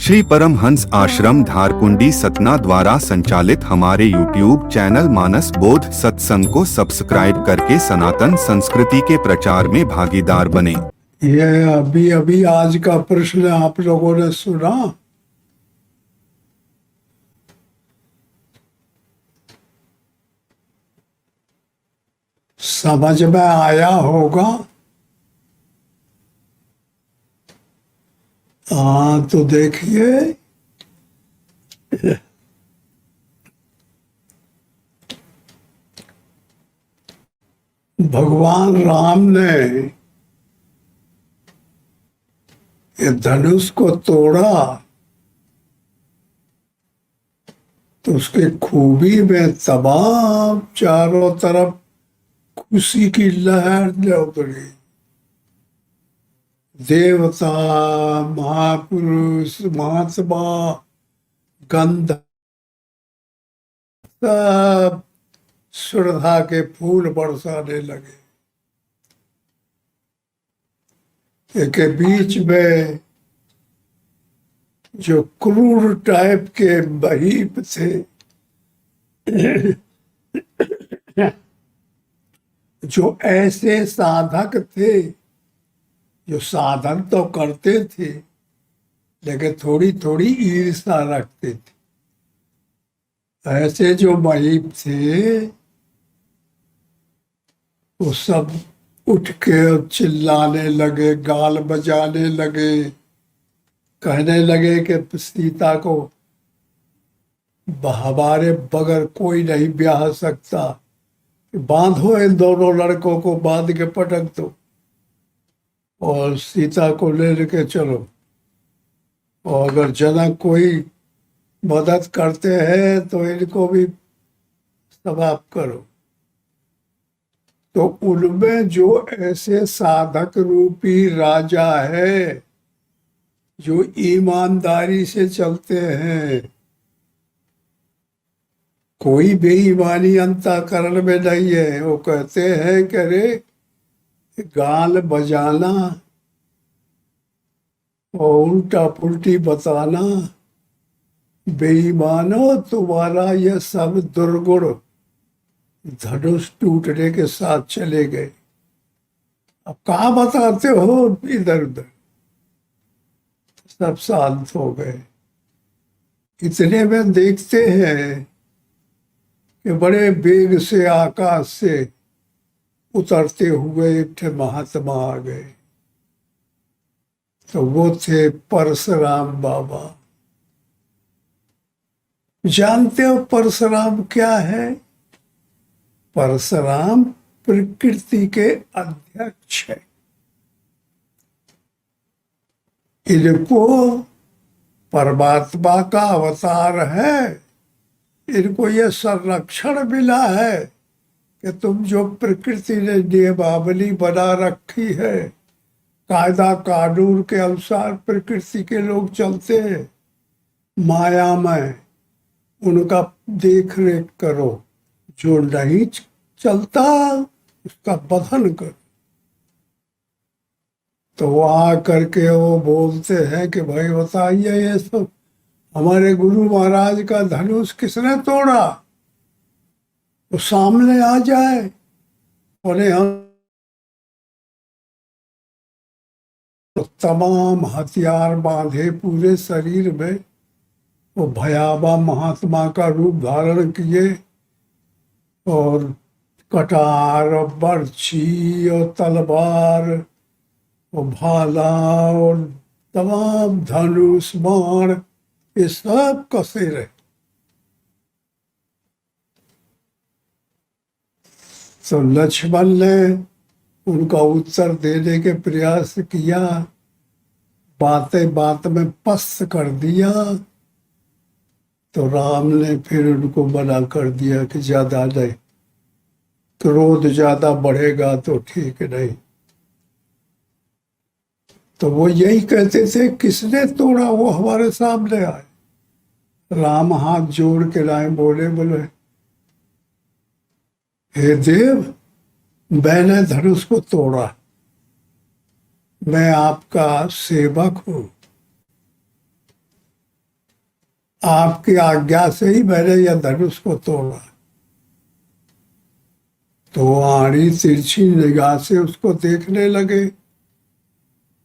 श्री परमहंस आश्रम धारकुंडी सतना द्वारा संचालित हमारे YouTube चैनल मानस बोध सत्संग को सब्सक्राइब करके सनातन संस्कृति के प्रचार में भागीदार बने। ये अभी अभी आज का प्रश्न आप लोगों ने सुना। समझ में आया होगा। हाँ, तो देखिए, भगवान राम ने ये धनुष को तोड़ा तो उसके खूबी में तमाम चारों तरफ खुशी की लहर उतरी। देवता, महापुरुष, महात्मा, गंध सब श्रद्धा के फूल बरसाने लगे। के बीच में जो क्रूर टाइप के महीप थे, जो ऐसे साधक थे जो साधन तो करते थे लेकिन थोड़ी थोड़ी ईर्ष्या रखते थे, ऐसे जो महीप थे वो सब उठ के चिल्लाने लगे, गाल बजाने लगे, कहने लगे कि सीता को हमारे बगैर कोई नहीं ब्याह सकता, बांधो इन दोनों लड़कों को, बांध के पटक दो और सीता को ले के चलो। और अगर जनक कोई मदद करते हैं तो इनको भी समाप्त करो। तो उनमें जो ऐसे साधक रूपी राजा है जो ईमानदारी से चलते हैं, कोई बेईमानी अंतःकरण में नहीं है, वो कहते हैं कि अरे गाल बजाना और उल्टा पुल्टी बताना, बेईमानो तुम्हारा यह सब दुर्गुण धनुष टूटने के साथ चले गए। अब कहा बताते हो इधर उधर। सब शांत हो गए। इतने में देखते हैं कि बड़े वेग से आकाश से उतरते हुए एक महात्मा आ गए। तो वो थे परशुराम बाबा। जानते हो परशुराम क्या है? परशुराम प्रकृति के अध्यक्ष है। इनको परमात्मा का अवतार है। इनको यह संरक्षण मिला है कि तुम जो प्रकृति ने नियमावली बना रखी है, कायदा कानून के अनुसार प्रकृति के लोग चलते हैं, माया में उनका देख रेख करो, जो नहीं चलता उसका बंधन करो। तो वहां करके वो बोलते हैं कि भाई बताइए, ये सब हमारे गुरु महाराज का धनुष किसने तोड़ा? वो सामने आ जाए और हम तो तमाम हथियार बांधे पूरे शरीर में, वो भयावह महात्मा का रूप धारण किए और कटार और बर्छी और तलवार और भाला और तमाम धनुष बाण ये सब कसे रहे। तो लक्ष्मण ने उनका उत्तर देने के प्रयास किया, बातें बात में पस्त कर दिया। तो राम ने फिर उनको मना कर दिया कि ज्यादा नहीं, क्रोध ज्यादा बढ़ेगा तो ठीक नहीं। तो वो यही कहते थे, किसने तोड़ा? वो हमारे सामने आए। राम हाथ जोड़ के लाए, बोले हे देव, मैंने धनुष को तोड़ा, मैं आपका सेवक हूं। आपकी आज्ञा से ही मैंने यह धनुष को तोड़ा। तो आड़ी तिरछी निगाह से उसको देखने लगे।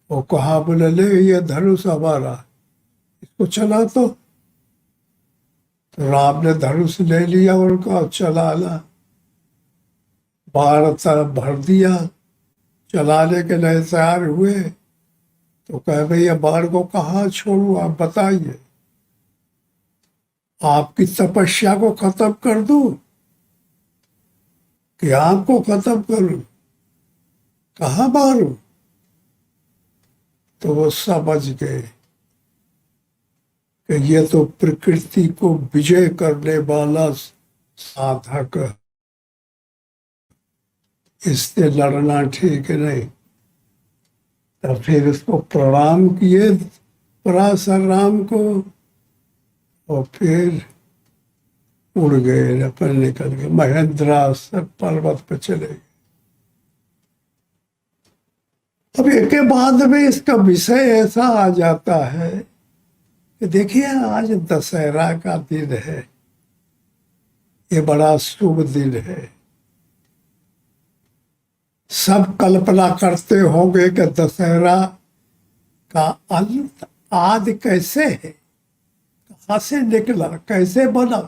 वो कहा, बोले ले ये धनुष हमारा, इसको चला। तो राम ने धनुष ले लिया और कहा चलाना। बाण तरफ भर दिया, चलाने के लिए तैयार हुए। तो कहे, भैया बाण को कहाँ छोड़ूं, आप बताइए, आपकी तपस्या को खत्म कर दूं कि आपको खत्म करूं, कहाँ मारूं? तो वो समझ गए कि ये तो प्रकृति को विजय करने वाला साधक है, इससे लड़ना ठीक नहीं। तो फिर उसको प्रणाम किए पराशर राम को, और फिर उड़ गए, अपन निकल गए, महेंद्रासन पर्वत पर चले गए। अब एक के बाद में इसका विषय ऐसा आ जाता है कि देखिए आज दशहरा का दिन है, ये बड़ा शुभ दिन है। सब कल्पना करते होंगे कि दशहरा का अंत आदि कैसे है, कहाँ से निकला, कैसे बना।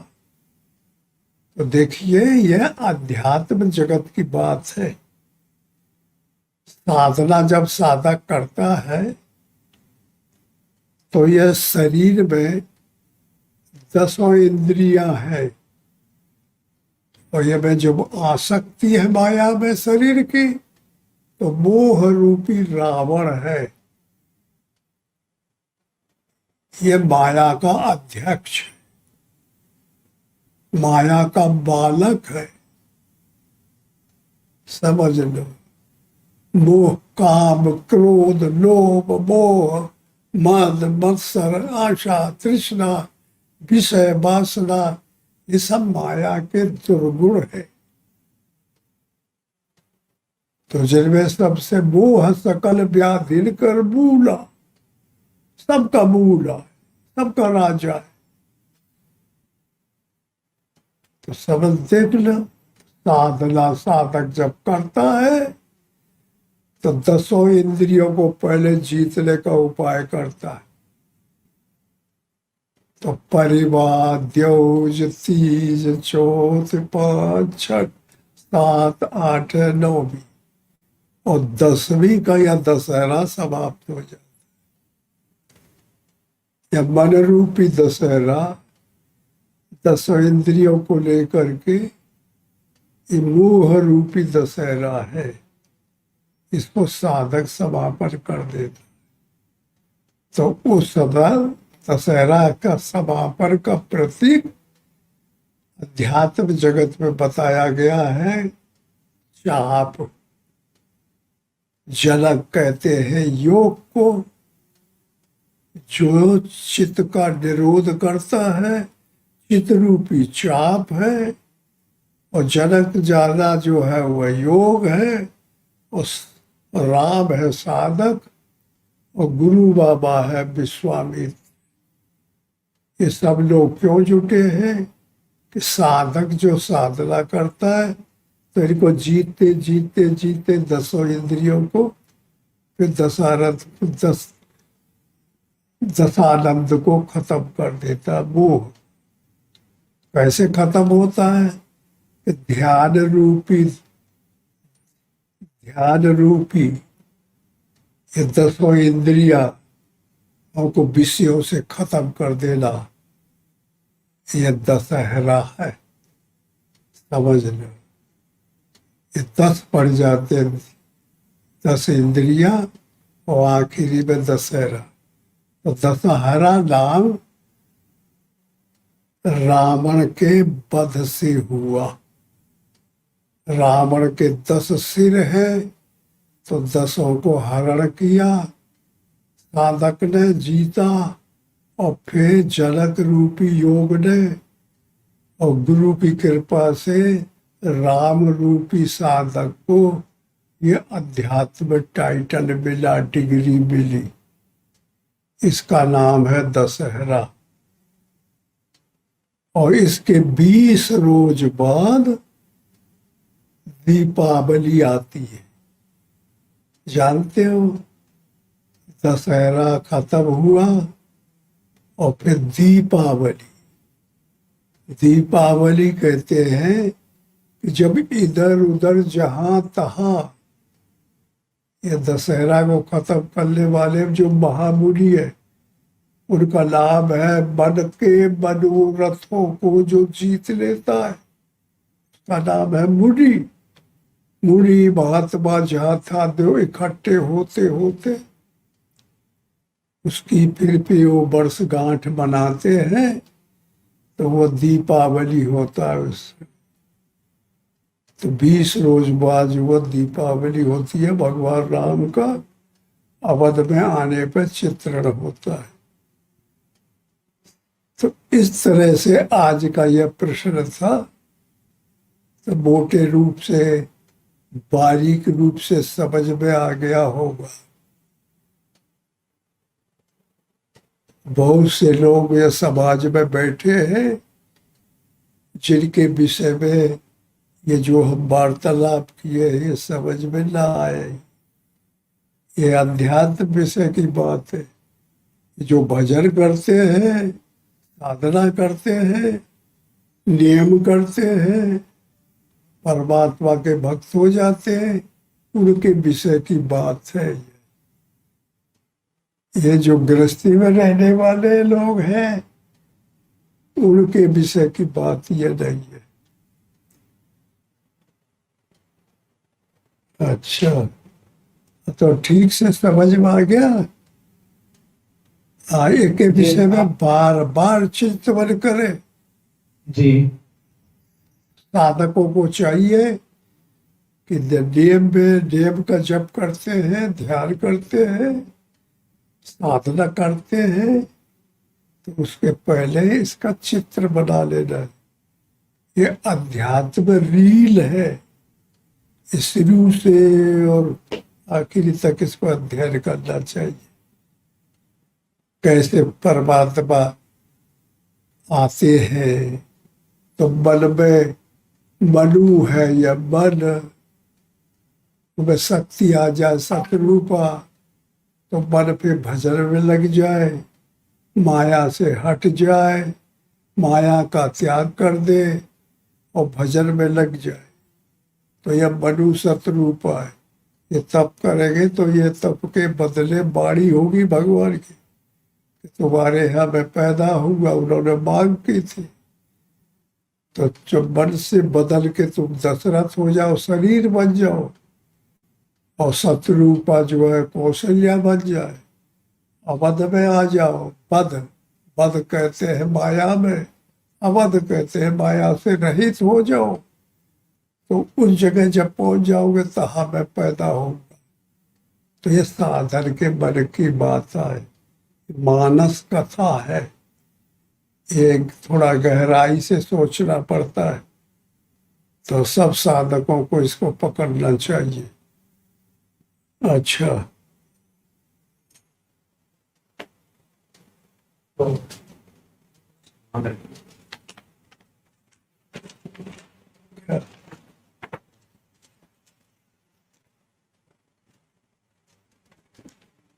तो देखिए यह अध्यात्म जगत की बात है। साधना जब साधक करता है तो यह शरीर में 10 इंद्रियां हैं, और ये में जब आसक्ति है माया में शरीर की, तो मोह रूपी रावण है, ये माया का अध्यक्ष है, माया का बालक है। समझ लो, मोह, काम, क्रोध, लोभ, मोह, मद, मत्सर, आशा, तृष्णा, विषय वासना, ये सब माया के दुर्गुण है। तो जिनमें सबसे मोह सकल व्याधि कर मूला, सबका मूला, सबका राजा है। तो समझ देख लो, साधना साधक जब करता है तो 10 इंद्रियों को पहले जीतने का उपाय करता है। तो परिवार, द्योज, तीज, चौथ, 5, 6, 7, 8, 9वीं और 10वीं का यह दशहरा समाप्त हो जाता है। यह मन रूपी दशहरा 10 इंद्रियों को लेकर के ये मोह रूपी दशहरा है, इसको साधक समापन कर देता। तो उस समय दशहरा का समापन का प्रतीक अध्यात्म जगत में बताया गया है चाप। जनक कहते हैं योग को, जो चित्त का निरोध करता है, चित्त रूपी चाप है। और जनक ज्यादा जो है वह योग है, और राम है साधक, और गुरु बाबा है विश्वामित्र। ये सब लोग क्यों जुटे हैं कि साधक जो साधना करता है तो इनको जीते जीते जीते 10 इंद्रियों को, फिर दशानंद को खत्म कर देता। मोह कैसे खत्म होता है कि ध्यान रूपी ये 10 इंद्रिया हमको विषयों से खत्म कर देना, ये दशहरा है। समझ लो, ये 10 पड़ जाते, 10 इंद्रिया और आखिरी में दशहरा। तो दशहरा नाम रावण के वध से हुआ। रावण के 10 सिर हैं, तो 10 को हरण किया, साधक ने जीता। और फिर जनक रूपी योग ने और गुरु की कृपा से राम रूपी साधक को ये अध्यात्म टाइटल मिला, डिग्री मिली। इसका नाम है दशहरा। और इसके 20 रोज बाद दीपावली आती है। जानते हो, दशहरा खत्म हुआ और फिर दीपावली। दीपावली कहते हैं कि जब इधर उधर जहां तहां ये दशहरा को खत्म करने वाले जो महामुनि है, उनका नाम है मन के मनोरथों को जो जीत लेता है, उसका नाम है मुनि। मुनि महात्मा जहाँ था दो इकट्ठे होते होते उसकी फिर वो वर्षगांठ मनाते हैं, तो वो दीपावली होता है उससे। तो 20 रोज बाद वो दीपावली होती है, भगवान राम का अवध में आने पर चित्रण होता है। तो इस तरह से आज का यह प्रश्न था। तो मोटे रूप से, बारीक रूप से समझ में आ गया होगा। बहुत से लोग ये समाज में बैठे हैं जिनके विषय में ये जो हम वार्तालाप किए ये समझ में ना आए। ये अध्यात्म विषय की बात है। जो भजन करते हैं, साधना करते हैं, नियम करते हैं, परमात्मा के भक्त हो जाते हैं, उनके विषय की बात है। ये जो गृहस्थी में रहने वाले लोग हैं, उनके विषय की बात ये नहीं है। अच्छा, तो ठीक से समझ में आ गया। आगे के विषय में बार बार चिंतन करें। जी साधकों को चाहिए कि नियम का जप करते हैं, ध्यान करते हैं, साधना करते हैं, तो उसके पहले इसका चित्र बना लेना। ये अध्यात्म रील है, शुरू से और आखिरी तक इसको अध्ययन करना चाहिए। कैसे परमात्मा आते हैं, तो मन में मनु है या मन में शक्ति आ जाए, सतरूपा, तो मन पे भजन में लग जाए, माया से हट जाए, माया का त्याग कर दे और भजन में लग जाए, तो यह मनु सतरूपा है। ये तप करेंगे तो ये तप के बदले बाणी होगी भगवान की। तुम्हारे यहाँ मैं पैदा हुआ, उन्होंने मांग की थी, तो जब मन से बदल के तुम दशरथ हो जाओ, शरीर बन जाओ, और शत्रुपा जो है कौशल्या बन जाए, अवध में आ जाओ। बध बध कहते हैं माया में, अवध कहते हैं माया से रहित हो जाओ, तो उस जगह जब पहुंच जाओगे तहाँ मैं पैदा होगा। तो ये साधन के मन की बात है, मानस कथा है, एक थोड़ा गहराई से सोचना पड़ता है। तो सब साधकों को इसको पकड़ना चाहिए। अच्छा,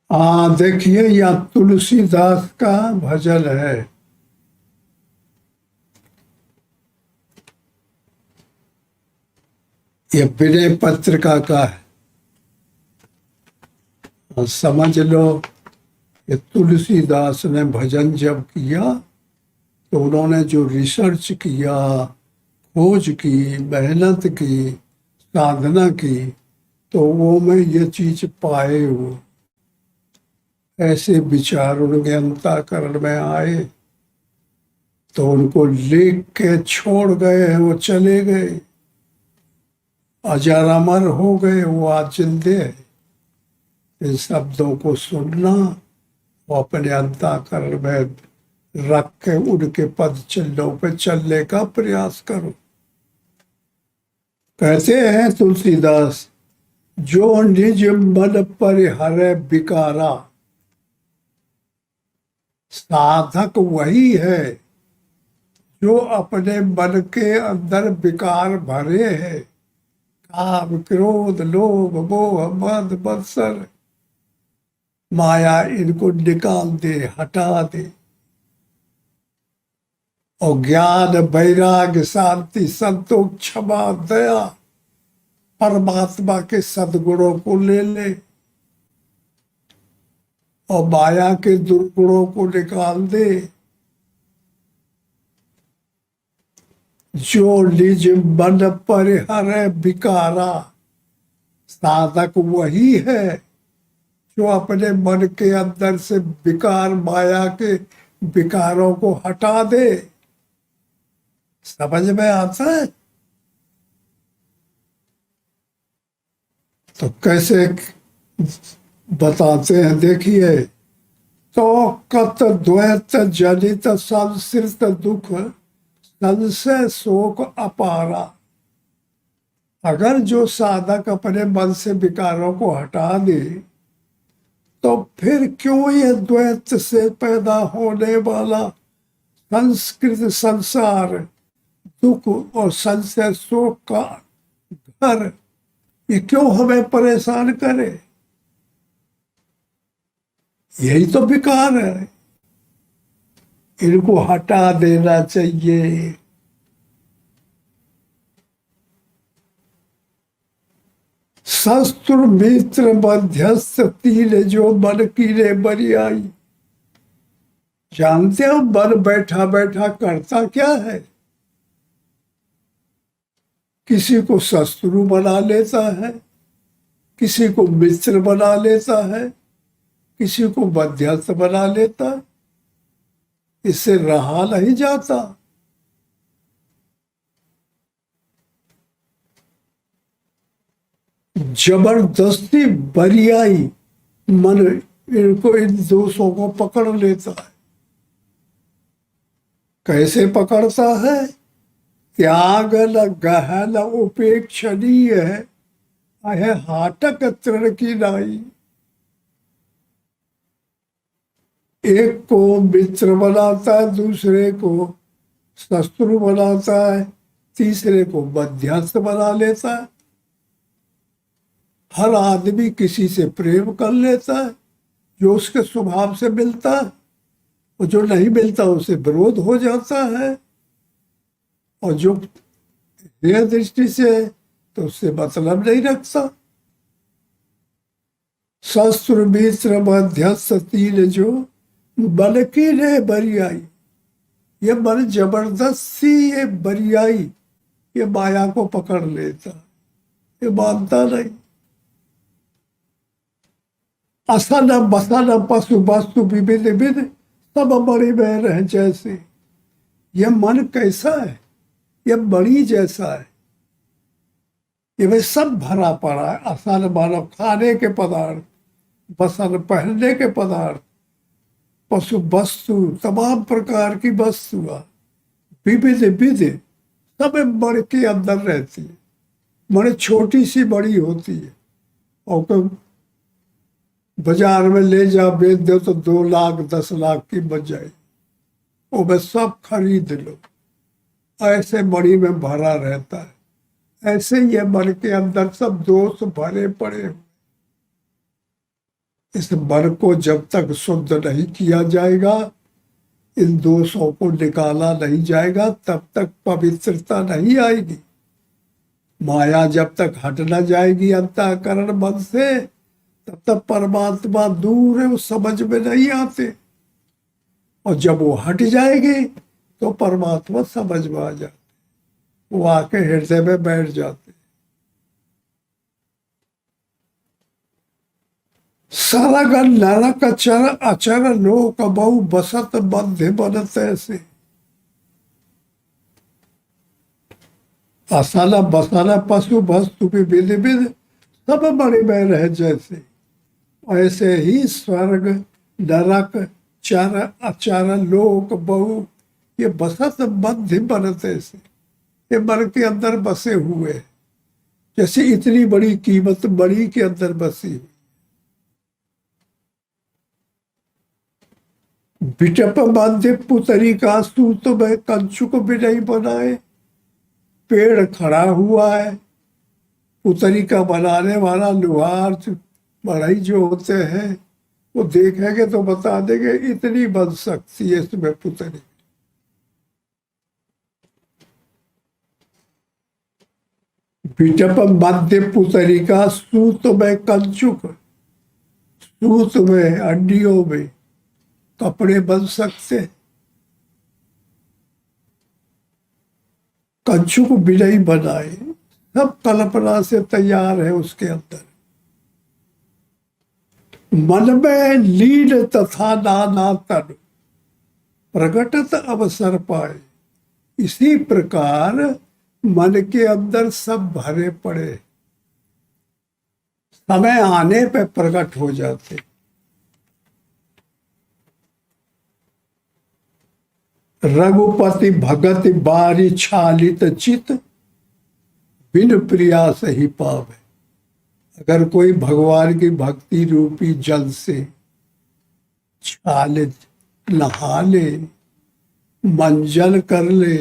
हाँ देखिए, यह तुलसीदास का भजन है। ये विनय पत्रिका का है, और समझ लो कि तुलसीदास ने भजन जब किया तो उन्होंने जो रिसर्च किया, खोज की, मेहनत की, साधना की, तो वो में ये चीज पाए। वो ऐसे विचार उनके अंतःकरण में आए, तो उनको लिख के छोड़ गए हैं, वो चले गए, अजर अमर हो गए, वो आज जिंदे हैं। इन शब्दों को सुनना और अपने अंतःकरण में रख के उनके पद चिन्हों पे चलने का प्रयास करो। कहते हैं तुलसीदास, जो निज मन पर हरे विकारा, साधक वही है जो अपने मन के अंदर विकार भरे हैं, काम क्रोध लोभ मोह मद मत्सर, माया इनको निकाल दे, हटा दे। और ज्ञान वैराग्य शांति संतोष क्षमा दया परमात्मा के सद्गुणों को ले ले और माया के दुर्गुणों को निकाल दे। जो निज मन परिहर विकारा, साधक वही है जो अपने मन के अंदर से विकार माया के विकारों को हटा दे। समझ में आता है? तो कैसे बताते हैं, देखिए। तो कत द्वैत जनित संसृत दुख, संशय शोक अपारा। अगर जो साधक अपने मन से विकारों को हटा दे, तो फिर क्यों ये द्वैत से पैदा होने वाला संस्कृत संसार, दुख और संशय शोक का घर, ये क्यों हमें परेशान करे? यही तो विकार है, इनको हटा देना चाहिए। शस्त्र मित्र मध्यस्थ तीन, जो मन कीने बरियाई। जानते हो मन बैठा बैठा करता क्या है? किसी को शत्रु बना लेता है, किसी को मित्र बना लेता है, किसी को मध्यस्थ बना लेता है। इससे रहा नहीं जाता। जबरदस्ती बरियाई मन इनको इन दोषों को पकड़ लेता है। कैसे पकड़ता है? त्याग न गहन उपेक्षणीय है, अहे हाटक तृण की नाई। एक को मित्र बनाता है, दूसरे को शत्रु बनाता है, तीसरे को मध्यस्थ बना लेता है। हर आदमी किसी से प्रेम कर लेता है जो उसके स्वभाव से मिलता है, और जो नहीं मिलता उसे विरोध हो जाता है। और जो यह दृष्टि से तो उससे मतलब नहीं रखता। शस्त्र मित्र मध्यस्थ तीन, जो मन की ने बरियाई। ये मन जबरदस्ती ये बरियाई, ये माया को पकड़ लेता, ये मानता नहीं। असन बसन पशु वस्तु विविध विध, सब मणि में रह जैसे। यह मन कैसा है? यह मणि जैसा है, ये में सब भरा पड़ा है। असन मानव खाने के पदार्थ, बसन पहनने के पदार्थ, पशु वस्तु तमाम प्रकार की वस्तुआ, विविध विधि सब मणि के अंदर रहती है। मणि छोटी सी मणि होती है, और बाजार में ले जा बेच दो तो 2 लाख 10 लाख की बच जाए, वो मैं सब खरीद लो। ऐसे मणि में भरा रहता है। ऐसे ये मन के अंदर सब दोष भरे पड़े। इस मन को जब तक शुद्ध नहीं किया जाएगा, इन दोषों को निकाला नहीं जाएगा, तब तक पवित्रता नहीं आएगी। माया जब तक हट न जाएगी अंतःकरण मन से, तब तक परमात्मा दूर है, वो समझ में नहीं आते। और जब वो हट जाएगी तो परमात्मा समझ में आ जाते, वो आके हृदय में बैठ जाते। सरग नरक चर अचर लोक बहु बसत मध्य बनत ऐसे। असल बसल पशु वस्तु विविध विध, सब मणि में रह जैसे। ऐसे ही स्वर्ग नरक चर अचर लोक बहु, ये बसत मध्य बनत ऐसे, ये मन के अंदर बसे हुए। जैसे इतनी बड़ी कीमत मणि के अंदर बसी हुई। बिटप मध्य पुतरी का सूत में कंचुक भी नहीं बनाए। पेड़ खड़ा हुआ है, पुतरी का बनाने वाला लुहार बढ़ई जो होते हैं वो देखेंगे तो बता देंगे इतनी बन सकती है इसमें पुतरी। बिटप मध्य पुतरी का सूत में कंचुक, सूत में अंडियों में कपड़े बन सकते। कंचुक भी नहीं बनाए, सब कल्पना से तैयार है उसके अंदर। मन में लीन तथा नाना तन प्रकटत अवसर पाए। इसी प्रकार मन के अंदर सब भरे पड़े, समय आने पे प्रकट हो जाते। रघुपति भगत बारी छालित चित बिन प्रयास ही पावे। अगर कोई भगवान की भक्ति रूपी जल से छालित नहा ले, मंजन कर ले,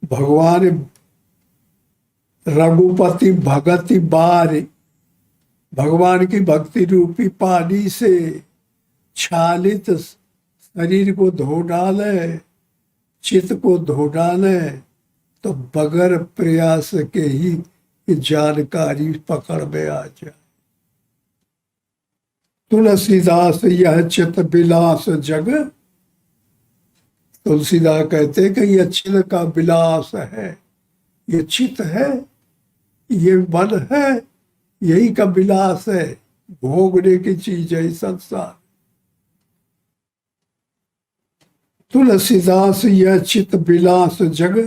भगवान रघुपति भगति बारी, भगवान की भक्ति रूपी पानी से छालित शरीर को धो डाले, चित्त को धो डाले, तो बगैर प्रयास के ही जानकारी पकड़ में आ जाए। तुलसीदास यह चित्त विलास जग, तुलसीदास कहते कि यह चित्त का विलास है, ये चित्त है, ये मन है, यही का विलास है, भोगने की चीज है संसार। तुलसीदास यह चित्त विलास जग,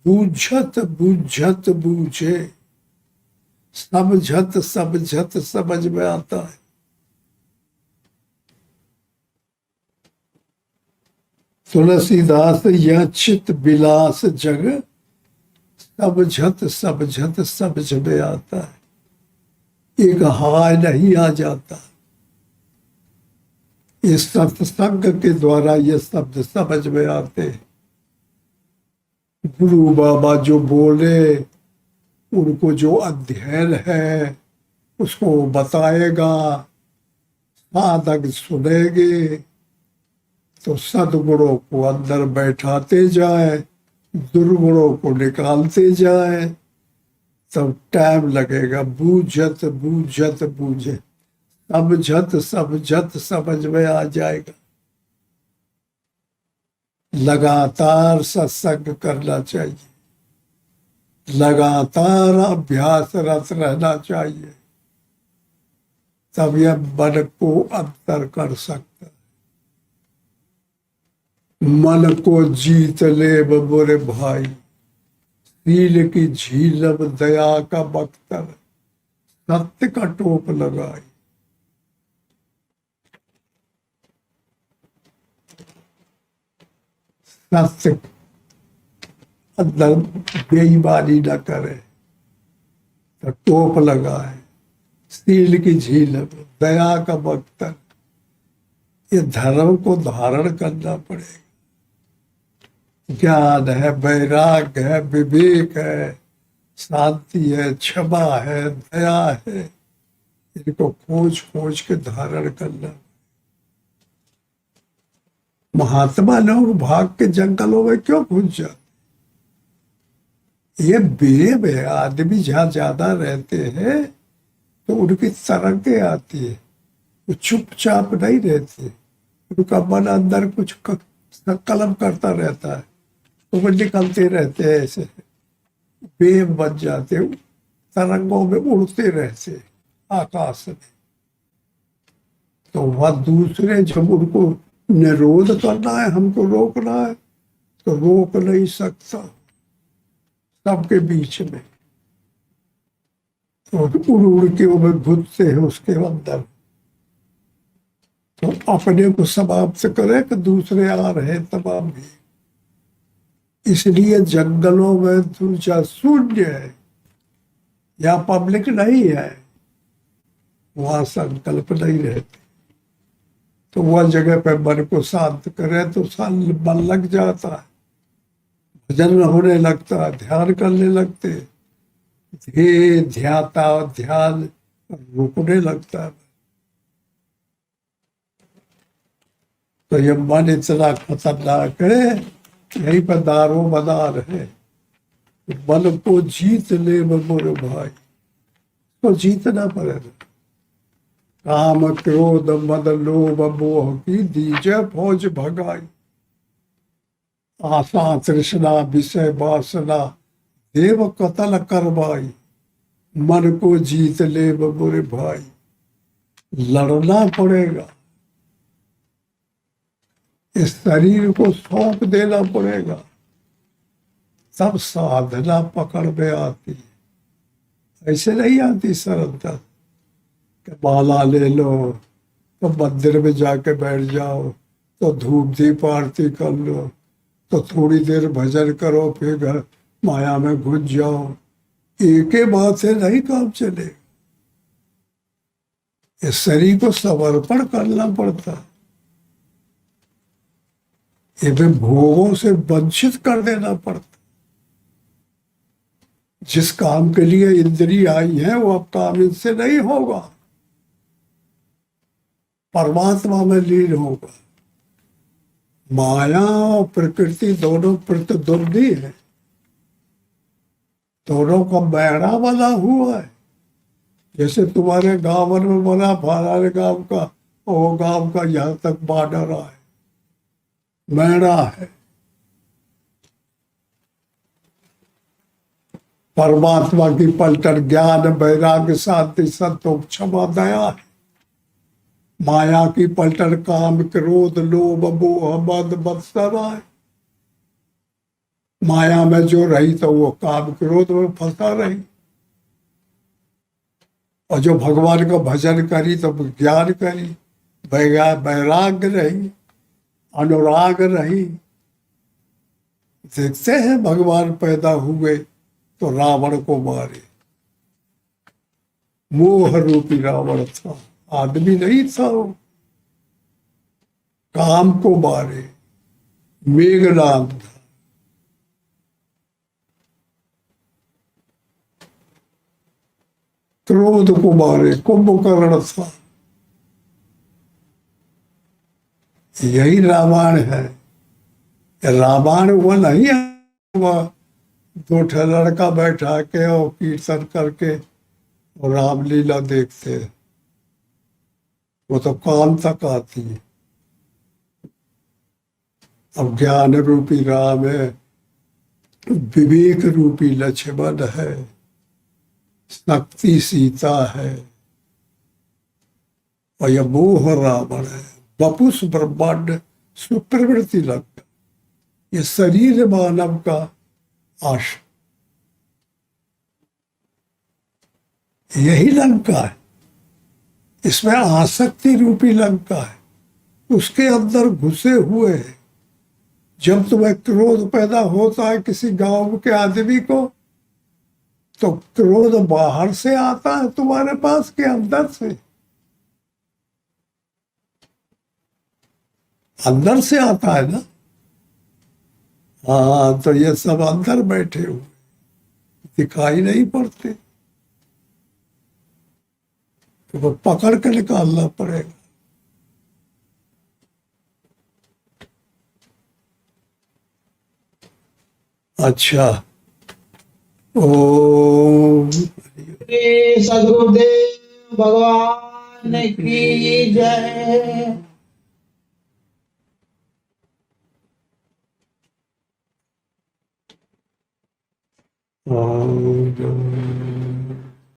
बूझत बूझत बूझे, समझत समझत समझ में आता है। तुलसीदास यह चित्त विलास जग, समझत समझत समझ में आता है। एक हाय नहीं आ जाता। इस सत्संग के द्वारा ये शब्द समझ में आते हैं। गुरु बाबा जो बोले, उनको जो अध्ययन है उसको बताएगा, साधक सुनेंगे, तो सदगुणों को अंदर बैठाते जाए, दुर्गुणों को निकालते जाए, तब टाइम लगेगा। बूझत बूझत बूझे, समझत समझत समझ में आ जाएगा। लगातार सत्संग करना चाहिए, लगातार अभ्यासरत रहना चाहिए, तब यह मन को अंतर कर सकता है। मन को जीत ले मोरे भाई, सील की झीलम दया का बख्तर, सत्य का टोप लगाई। सत्य अंदर बेईमानी न करे तो टोप लगाए, सील की झीलम दया का बख्तर, ये धर्म को धारण करना पड़ेगा। ज्ञान है, वैराग्य है, विवेक है, शांति है, क्षमा है, दया है, इनको खोज खोज के धारण करना। महात्मा लोग भाग के जंगलों में क्यों घुस जाते? ये बेब है। आदमी जहाँ ज्यादा रहते हैं तो उनकी तरंगे आती है, वो चुपचाप नहीं रहते, उनका मन अंदर कुछ कलम करता रहता है, तो वो निकलते रहते हैं, ऐसे बेब बन जाते, तरंगों में उड़ते रहते आकाश में। तो वह दूसरे जब उनको निरोध करना है, हमको रोकना है, तो रोक नहीं सकता सबके बीच में। तो उड़ उड़ के वो घुसते हैं उसके अंदर, तो अपने को समाप्त करे कि दूसरे आ रहे तमाम भी। इसलिए जंगलों में दूसरा शून्य है, या पब्लिक नहीं है, वहां संकल्प नहीं रहते। तो वह जगह पे मन को शांत करे तो मन लग जाता है, भजन होने लगता है, ध्यान करने लगते, धीरे ध्याता ध्यान रुकने लगता है। तो ये मन इतना खतरनाक है, यहीं पर दारो मदार है। मन को जीत ले मोरे भाई, तो जीतना पड़ेगा। काम क्रोध मद लोभ मोह की दीजे फौज भगाई, आशा तृष्णा विषय वासना देव कतल करवाई। मन को जीत ले मोरे भाई, लड़ना पड़ेगा, इस शरीर को सौंप देना पड़ेगा, तब साधना पकड़ में आती है। ऐसे नहीं आती सरलता कि माला ले लो तो मंदिर में जाके बैठ जाओ, तो धूप दीप आरती कर लो, तो थोड़ी देर भजन करो, फिर घर माया में घुस जाओ। एक ही बात से नहीं काम चले, इस शरीर को समर्पण करना पड़ता है, इन्हें भोगों से वंचित कर देना पड़ता। जिस काम के लिए इंद्रिय आई है वो अब काम इनसे नहीं होगा, परमात्मा में लीन होगा। माया और प्रकृति दोनों प्रतिद्वंदी है, दोनों का बैरा बना हुआ है। जैसे तुम्हारे गांव में बना फलाने गांव का, वो गांव का यहाँ तक बॉर्डर है, मैणा है। परमात्मा की पलटन ज्ञान वैराग्य शांति संतोष क्षमा दया है। माया की पलटन काम क्रोध लोभ मोह मद मत्सर है। माया में जो रही तो वो काम क्रोध में फंसा रही, और जो भगवान का भजन करी तो ज्ञान करी, वैराग्य रही, अनुराग रही। देखते हैं भगवान पैदा हुए तो रावण को मारे, मोह रूपी रावण था, आदमी नहीं था वो, काम को मारे, मेघनाद था। क्रोध को मारे, कुंभकर्ण था। यही रामायण है। रामायण वो नहीं है वह दो लड़का बैठा के और कीर्तन करके और रामलीला देखते हैं, वो तो कान तक आती है। अब ज्ञान रूपी राम है, विवेक रूपी लक्ष्मण है, शक्ति सीता है, और यह मोह रावण है, वपुष ब्रह्मांड सुप्रवृत्ति लगता। ये शरीर मानव का आशा, यही लंका है, इसमें आसक्ति रूपी लंका है, उसके अंदर घुसे हुए हैं। जब तुम्हें क्रोध पैदा होता है किसी गांव के आदमी को, तो क्रोध बाहर से आता है तुम्हारे पास के अंदर से? अंदर से आता है ना। हाँ, तो ये सब अंदर बैठे हुए दिखाई नहीं पड़ते, तो वो पकड़ के निकालना पड़ेगा। अच्छा, ओम सदगुरुदेव भगवान की जय।